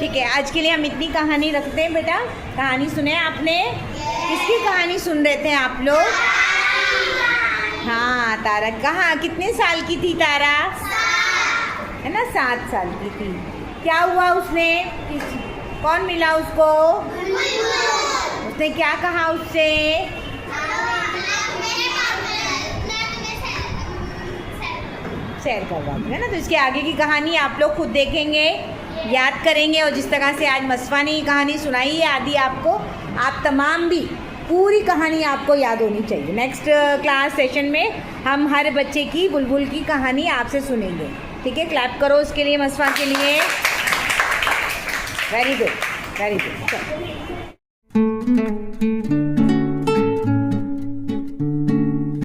ठीक है, आज के लिए हम इतनी कहानी रखते हैं। बेटा कहानी सुने आपने? किसकी कहानी सुन रहे थे आप लोग? हाँ, तारा। कहाँ, कितने साल की थी तारा? है ना, 7 साल की थी। क्या हुआ उसने? कौन मिला उसको? उसने क्या कहा उससे? शेयर करवा है ना। तो इसके आगे की कहानी आप लोग खुद देखेंगे, याद करेंगे, और जिस तरह से आज मसफा ने ये कहानी सुनाई है आदि आपको, आप तमाम भी पूरी कहानी आपको याद होनी चाहिए। नेक्स्ट क्लास सेशन में हम हर बच्चे की बुलबुल की कहानी आपसे सुनेंगे। ठीक है, क्लैप करो उसके लिए, मसफा के लिए। Very good, very good.